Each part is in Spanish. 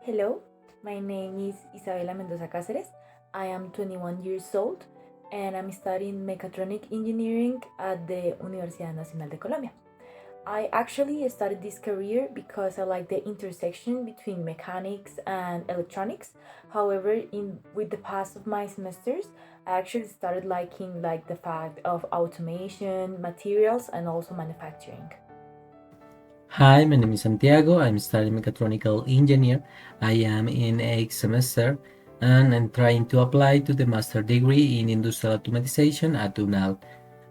Hello, my name is Isabela Mendoza Cáceres. I am 21 years old and I'm studying mechatronic engineering at the Universidad Nacional de Colombia. I actually started this career because I like the intersection between mechanics and electronics. However, in with the pass of my semesters, I actually started liking like the fact of automation, materials, and also manufacturing. Hi, my name is Santiago. I'm studying mechatronical engineer. I am in 8th semester and I'm trying to apply to the master degree in industrial automatization at UNAL.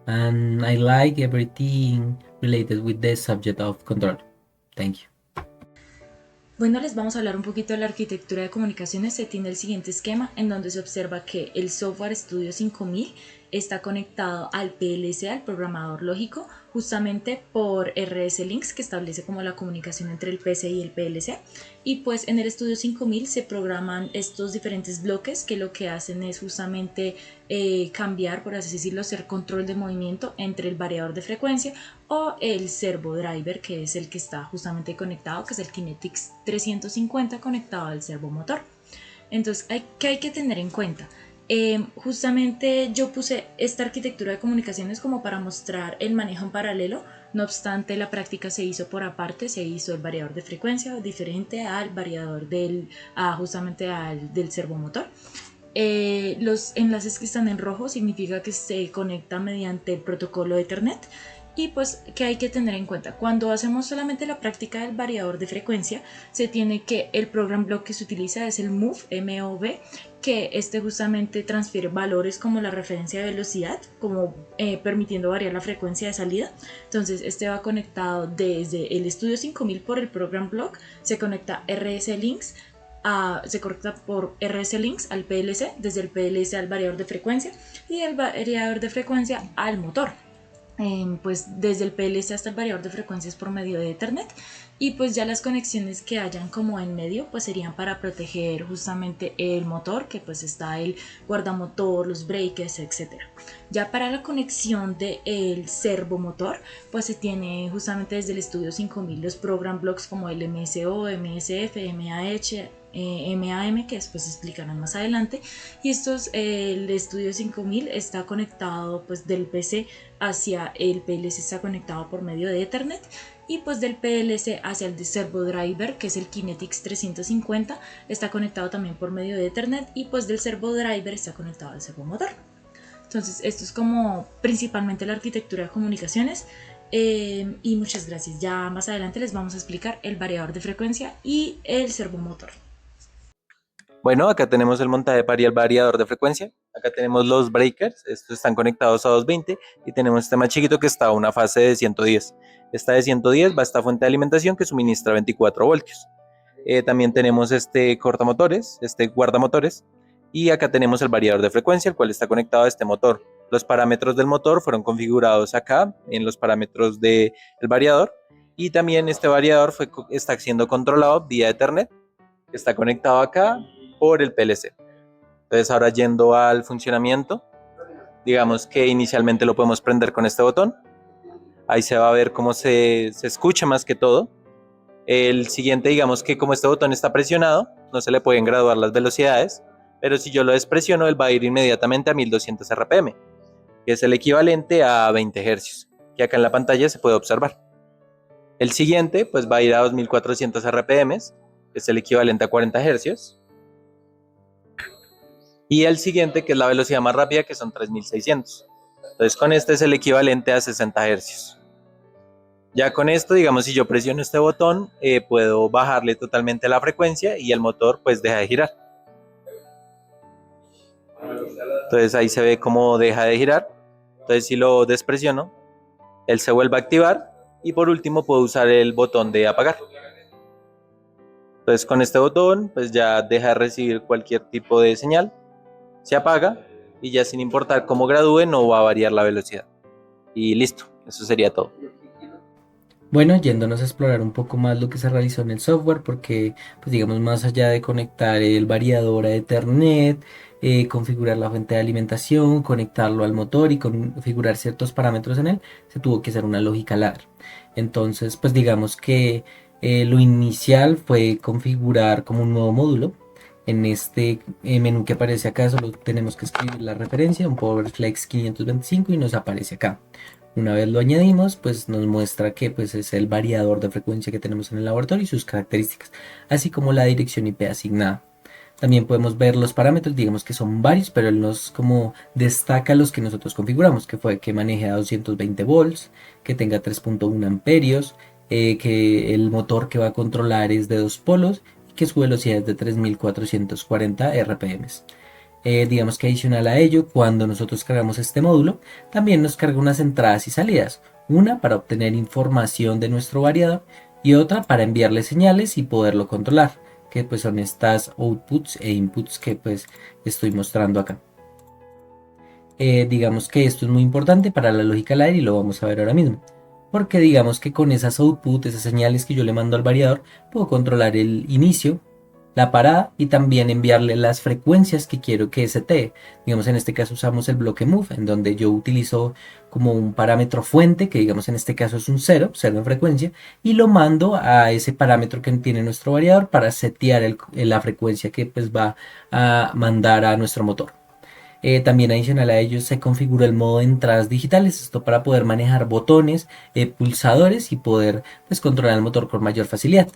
And I like everything related with the subject of control. Thank you. Bueno, les vamos a hablar un poquito de la arquitectura de comunicaciones. Se tiene el siguiente esquema en donde se observa que el software Studio 5000 está conectado al PLC, al programador lógico, justamente por RS Links, que establece como la comunicación entre el PC y el PLC. Y pues en el Studio 5000 se programan estos diferentes bloques que lo que hacen es justamente cambiar, por así decirlo, ser control de movimiento entre el variador de frecuencia o el servo driver, que es el que está justamente conectado, que es el Kinetics 350 conectado al servo motor. Entonces, ¿qué hay que tener en cuenta? Justamente yo puse esta arquitectura de comunicaciones como para mostrar el manejo en paralelo. No obstante, la práctica se hizo por aparte, se hizo el variador de frecuencia diferente al variador justamente del servomotor. Los enlaces que están en rojo significa que se conecta mediante el protocolo Ethernet. Y pues, ¿qué hay que tener en cuenta? Cuando hacemos solamente la práctica del variador de frecuencia, se tiene que el program block que se utiliza es el MOV, que este justamente transfiere valores como la referencia de velocidad, como permitiendo variar la frecuencia de salida. Entonces, este va conectado desde el Studio 5000 por el program block, se conecta RS Links, se conecta por RS Links al PLC, desde el PLC al variador de frecuencia y el variador de frecuencia al motor. Pues desde el PLC hasta el variador de frecuencias por medio de Ethernet, y pues ya las conexiones que hayan como en medio pues serían para proteger justamente el motor, que pues está el guardamotor, los breakers, etcétera. Ya para la conexión del servomotor pues se tiene justamente desde el Studio 5000 los program blocks como el MSO, MSF, MAH, MAM, que después se explicarán más adelante. Y el Studio 5000 está conectado pues del PC hacia el PLC, está conectado por medio de Ethernet, y pues del PLC hacia el servo driver, que es el Kinetics 350, está conectado también por medio de Ethernet, y pues del servo driver está conectado al servomotor. Entonces esto es como principalmente la arquitectura de comunicaciones. Y muchas gracias. Ya más adelante les vamos a explicar el variador de frecuencia y el servomotor. Bueno, acá tenemos el montaje par y el variador de frecuencia. Acá tenemos los breakers, estos están conectados a 220 y tenemos este más chiquito que está a una fase de 110. Esta de 110 va a esta fuente de alimentación que suministra 24 voltios. También tenemos este cortamotores, este guardamotores, y acá tenemos el variador de frecuencia, el cual está conectado a este motor. Los parámetros del motor fueron configurados acá en los parámetros del variador, y también este variador está siendo controlado vía Ethernet, está conectado acá por el PLC. Entonces ahora yendo al funcionamiento, digamos que inicialmente lo podemos prender con este botón. Ahí se va a ver cómo se escucha más que todo. El siguiente, digamos que como este botón está presionado, no se le pueden graduar las velocidades, pero si yo lo despresiono, él va a ir inmediatamente a 1200 RPM, que es el equivalente a 20 Hz, que acá en la pantalla se puede observar. El siguiente pues va a ir a 2400 RPM, que es el equivalente a 40 Hz. Y el siguiente, que es la velocidad más rápida, que son 3600. Entonces con este es el equivalente a 60 Hz. Ya con esto, digamos, si yo presiono este botón, puedo bajarle totalmente la frecuencia y el motor pues deja de girar. Entonces ahí se ve cómo deja de girar. Entonces si lo despresiono, él se vuelve a activar, y por último puedo usar el botón de apagar. Entonces con este botón pues ya deja de recibir cualquier tipo de señal, se apaga y ya sin importar cómo gradúe no va a variar la velocidad. Y listo, eso sería todo. Bueno, yéndonos a explorar un poco más lo que se realizó en el software, porque, pues digamos, más allá de conectar el variador a Ethernet, configurar la fuente de alimentación, conectarlo al motor y configurar ciertos parámetros en él, se tuvo que hacer una lógica ladder. Entonces, pues digamos que lo inicial fue configurar como un nuevo módulo. En este menú que aparece acá solo tenemos que escribir la referencia, un PowerFlex 525 y nos aparece acá. Una vez lo añadimos, pues nos muestra que pues, es el variador de frecuencia que tenemos en el laboratorio y sus características, así como la dirección IP asignada. También podemos ver los parámetros, digamos que son varios, pero él nos como destaca los que nosotros configuramos, que fue que maneje a 220 volts, que tenga 3.1 amperios, que el motor que va a controlar es de 2 polos y que su velocidad es de 3440 RPM. Digamos que adicional a ello, cuando nosotros cargamos este módulo, también nos carga unas entradas y salidas, una para obtener información de nuestro variador y otra para enviarle señales y poderlo controlar, que pues son estas outputs e inputs que pues estoy mostrando acá. Digamos que esto es muy importante para la lógica al aire y lo vamos a ver ahora mismo, porque digamos que con esas outputs, esas señales que yo le mando al variador, puedo controlar el inicio, la parada y también enviarle las frecuencias que quiero que setee. Digamos, en este caso usamos el bloque move, en donde yo utilizo como un parámetro fuente, que digamos en este caso es un 0 en frecuencia, y lo mando a ese parámetro que tiene nuestro variador para setear la frecuencia que pues va a mandar a nuestro motor. También adicional a ello se configura el modo de entradas digitales, esto para poder manejar botones, pulsadores y poder pues controlar el motor con mayor facilidad.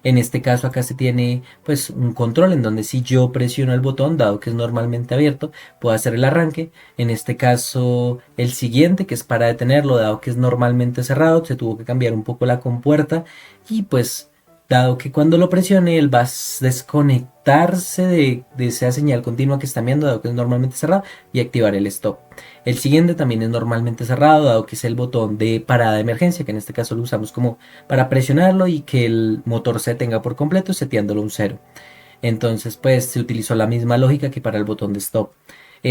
En este caso acá se tiene pues un control en donde si yo presiono el botón, dado que es normalmente abierto, puedo hacer el arranque. En este caso el siguiente, que es para detenerlo, dado que es normalmente cerrado, se tuvo que cambiar un poco la compuerta y pues dado que cuando lo presione él va a desconectarse de esa señal continua que está enviando, dado que es normalmente cerrado, y activar el stop. El siguiente también es normalmente cerrado, dado que es el botón de parada de emergencia, que en este caso lo usamos como para presionarlo y que el motor se detenga por completo, seteándolo un 0. Entonces pues se utilizó la misma lógica que para el botón de stop.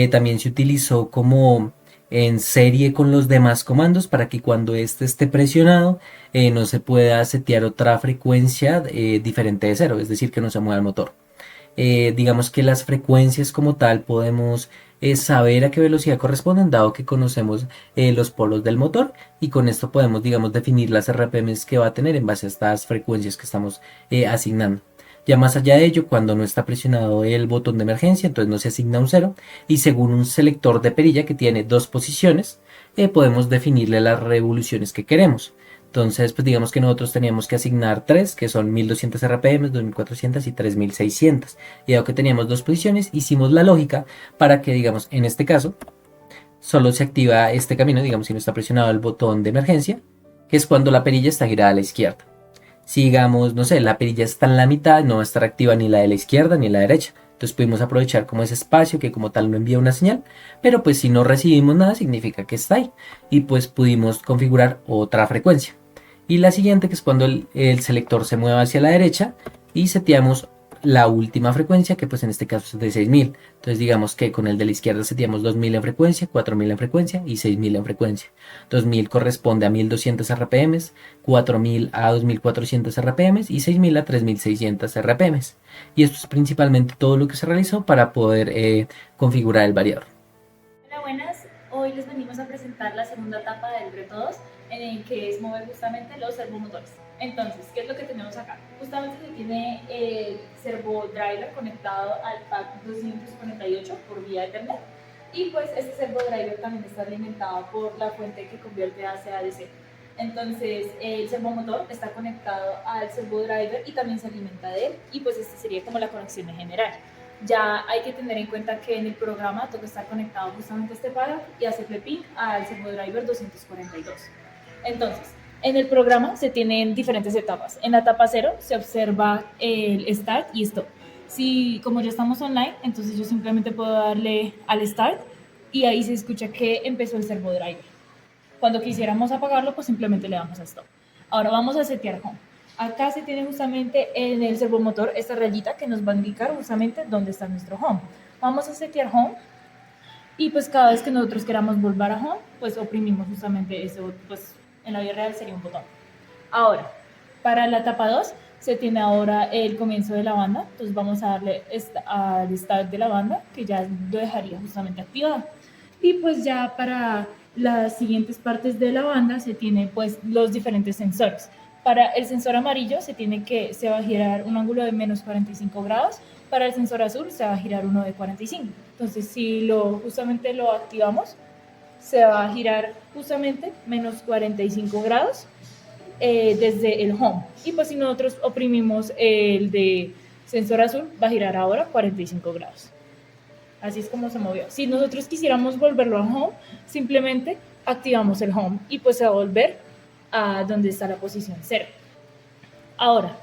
También se utilizó como en serie con los demás comandos para que cuando este esté presionado no se pueda setear otra frecuencia diferente de 0, es decir, que no se mueva el motor. Digamos que las frecuencias como tal podemos saber a qué velocidad corresponden, dado que conocemos los polos del motor, y con esto podemos, digamos, definir las RPMs que va a tener en base a estas frecuencias que estamos asignando. Ya más allá de ello, cuando no está presionado el botón de emergencia, entonces no se asigna un 0, y según un selector de perilla que tiene dos posiciones, podemos definirle las revoluciones que queremos. Entonces, pues digamos que nosotros teníamos que asignar 3, que son 1200 RPM, 2400 y 3600. Y dado que teníamos dos posiciones, hicimos la lógica para que, digamos, en este caso, solo se activa este camino, digamos, si no está presionado el botón de emergencia, que es cuando la perilla está girada a la izquierda. Si digamos, no sé, la perilla está en la mitad, no va a estar activa ni la de la izquierda ni la derecha. Entonces pudimos aprovechar como ese espacio que como tal no envía una señal, pero pues si no recibimos nada significa que está ahí. Y pues pudimos configurar otra frecuencia. Y la siguiente, que es cuando el selector se mueva hacia la derecha y seteamos la última frecuencia, que pues en este caso es de 6000. Entonces digamos que con el de la izquierda seteamos 2000 en frecuencia, 4000 en frecuencia y 6000 en frecuencia. 2000 corresponde a 1200 RPM, 4000 a 2400 RPM y 6000 a 3600 RPM. Y esto es principalmente todo lo que se realizó para poder configurar el variador. Hola, buenas. Hoy les venimos a presentar la segunda etapa del reto 2, en el que es mover justamente los servomotores. Entonces, ¿qué es lo que tenemos acá? Justamente se tiene el servo driver conectado al pack 248 por vía Ethernet, y pues este servo driver también está alimentado por la fuente que convierte AC a DC. Entonces el servomotor está conectado al servo driver y también se alimenta de él, y pues esta sería como la conexión en general. Ya hay que tener en cuenta que en el programa toca estar conectado justamente a este pack y hacerle ping al servo driver 242. Entonces, en el programa se tienen diferentes etapas. En la etapa 0 se observa el start y stop. Si, como ya estamos online, entonces yo simplemente puedo darle al start y ahí se escucha que empezó el servo driver. Cuando quisiéramos apagarlo, pues simplemente le damos a stop. Ahora vamos a setear home. Acá se tiene justamente en el servomotor esta rayita que nos va a indicar justamente dónde está nuestro home. Vamos a setear home y pues cada vez que nosotros queramos volver a home, pues oprimimos justamente eso, pues en la vida real sería un botón. Ahora, para la etapa 2 se tiene ahora el comienzo de la banda, entonces vamos a darle al start de la banda, que ya lo dejaría justamente activado. Y pues ya para las siguientes partes de la banda se tienen pues los diferentes sensores. Para el sensor amarillo se va a girar un ángulo de menos 45 grados, para el sensor azul se va a girar uno de 45. Entonces si justamente lo activamos, se va a girar justamente menos 45 grados desde el home. Y pues si nosotros oprimimos el de sensor azul, va a girar ahora 45 grados. Así es como se movió. Si nosotros quisiéramos volverlo a home, simplemente activamos el home y pues se va a volver a donde está la posición 0. Ahora,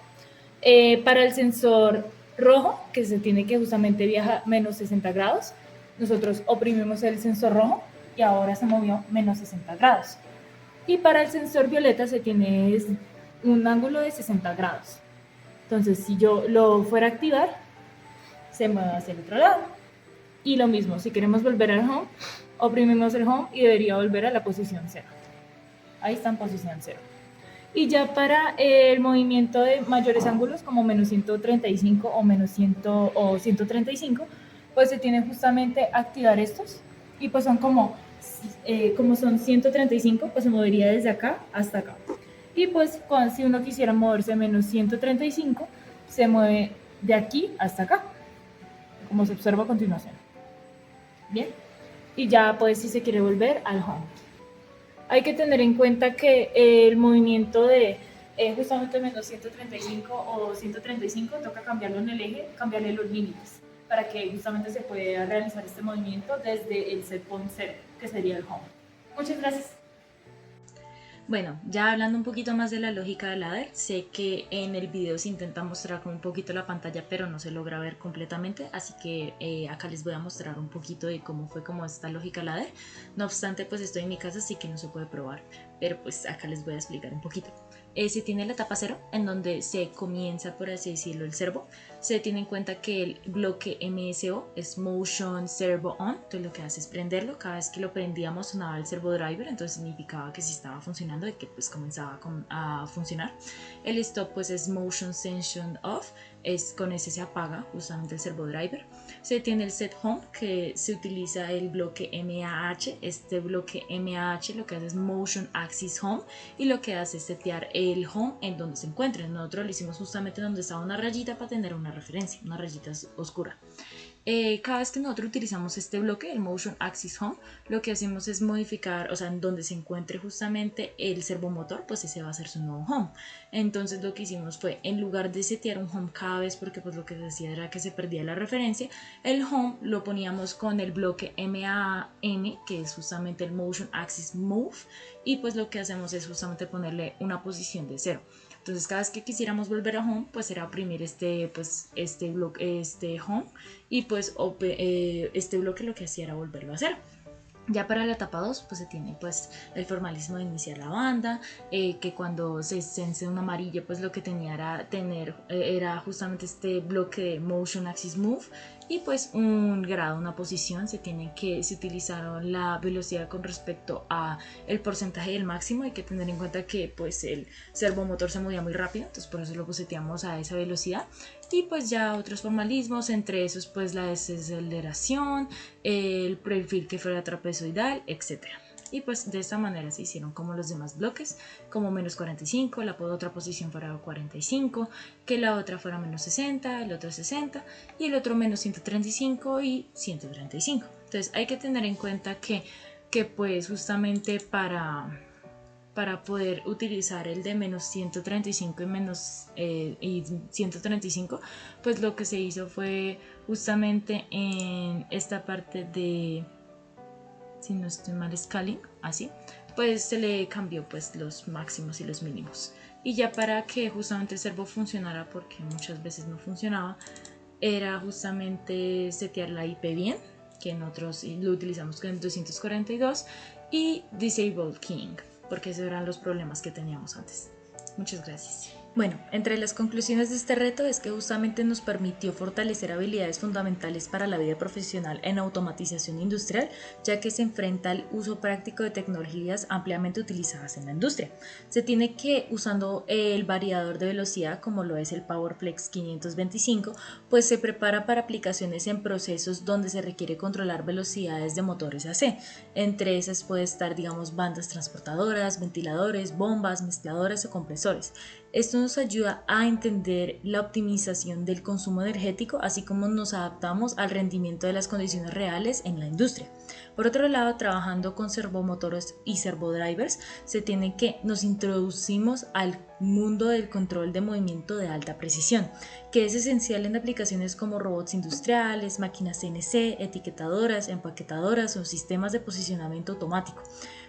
para el sensor rojo, que se tiene que justamente viajar menos 60 grados, nosotros oprimimos el sensor rojo y ahora se movió menos 60 grados. Y para el sensor violeta se tiene un ángulo de 60 grados. Entonces, si yo lo fuera a activar, se mueve hacia el otro lado. Y lo mismo, si queremos volver al home, oprimimos el home y debería volver a la posición 0. Ahí está en posición 0. Y ya para el movimiento de mayores ángulos, como menos 135 o menos 100 o 135, pues se tiene justamente activar estos. Y pues son como son 135, pues se movería desde acá hasta acá. Y pues si uno quisiera moverse menos 135, se mueve de aquí hasta acá, como se observa a continuación. Bien, y ya pues si se quiere volver al home. Hay que tener en cuenta que el movimiento de justamente menos 135 o 135 toca cambiarlo en el eje, cambiarle los límites para que justamente se pueda realizar este movimiento desde el set point 0, que sería el home. Muchas gracias. Bueno, ya hablando un poquito más de la lógica del ladder, sé que en el video se intenta mostrar como un poquito la pantalla, pero no se logra ver completamente, así que acá les voy a mostrar un poquito de cómo fue como esta lógica ladder. No obstante, pues estoy en mi casa, así que no se puede probar, pero pues acá les voy a explicar un poquito. Se tiene la etapa 0, en donde se comienza, por así decirlo, el servo. Se tiene en cuenta que el bloque MSO es Motion Servo On, entonces lo que hace es prenderlo. Cada vez que lo prendíamos sonaba el servo driver, entonces significaba que sí estaba funcionando y que pues comenzaba a funcionar. El stop pues es Motion Sensation Off, con ese se apaga justamente el servo driver. Se tiene el set home, que se utiliza el bloque MAH. Este bloque MAH lo que hace es Motion Axis Home y lo que hace es setear el home en donde se encuentre. Nosotros lo hicimos justamente donde estaba una rayita para tener una referencia, una rayita oscura. Cada vez que nosotros utilizamos este bloque, el Motion Axis Home, lo que hacemos es modificar, o sea, en donde se encuentre justamente el servomotor, pues ese va a ser su nuevo home. Entonces lo que hicimos fue, en lugar de setear un home cada vez, porque pues lo que decía era que se perdía la referencia, el home lo poníamos con el bloque MAM, que es justamente el Motion Axis Move, y pues lo que hacemos es justamente ponerle una posición de 0. Entonces cada vez que quisiéramos volver a home, pues era oprimir este bloque, este home, y pues este bloque lo que hacía era volverlo a hacer. Ya para la etapa 2 pues se tiene pues el formalismo de iniciar la banda, que cuando se enciende un amarillo pues lo que tenía era justamente este bloque de Motion Axis Move y pues un grado, una posición. Se utilizaron la velocidad con respecto a el porcentaje del máximo. Hay que tener en cuenta que pues el servomotor se movía muy rápido, entonces por eso lo seteamos a esa velocidad. Y pues ya otros formalismos, entre esos pues la desaceleración, el perfil que fuera trapezoidal, etc. Y pues de esta manera se hicieron como los demás bloques, como menos 45, la otra posición fuera 45, que la otra fuera menos 60, el otro 60 y el otro menos 135 y 135. Entonces hay que tener en cuenta que pues justamente para poder utilizar el de menos 135 y 135, pues lo que se hizo fue justamente en esta parte de, si no estoy mal, scaling, así, pues se le cambió pues los máximos y los mínimos. Y ya para que justamente el servo funcionara, porque muchas veces no funcionaba, era justamente setear la IP bien, que nosotros lo utilizamos con 242, y Disable Keying, porque esos eran los problemas que teníamos antes. Muchas gracias. Bueno, entre las conclusiones de este reto es que justamente nos permitió fortalecer habilidades fundamentales para la vida profesional en automatización industrial, ya que se enfrenta al uso práctico de tecnologías ampliamente utilizadas en la industria. Se tiene que, usando el variador de velocidad, como lo es el PowerFlex 525, pues se prepara para aplicaciones en procesos donde se requiere controlar velocidades de motores AC. Entre esas puede estar, digamos, bandas transportadoras, ventiladores, bombas, mezcladoras o compresores. Esto nos ayuda a entender la optimización del consumo energético, así como nos adaptamos al rendimiento de las condiciones reales en la industria. Por otro lado, trabajando con servomotores y servodrivers, se tiene que nos introducimos al mundo del control de movimiento de alta precisión, que es esencial en aplicaciones como robots industriales, máquinas CNC, etiquetadoras, empaquetadoras o sistemas de posicionamiento automático.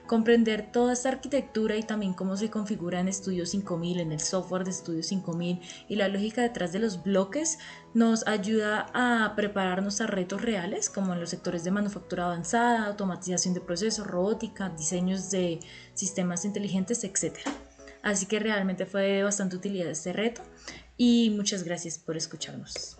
Comprender toda esta arquitectura y también cómo se configura en Studio 5000, en el software de Studio 5000 y la lógica detrás de los bloques nos ayuda a prepararnos a retos reales como en los sectores de manufactura avanzada, automatización de procesos, robótica, diseños de sistemas inteligentes, etc. Así que realmente fue de bastante utilidad este reto y muchas gracias por escucharnos.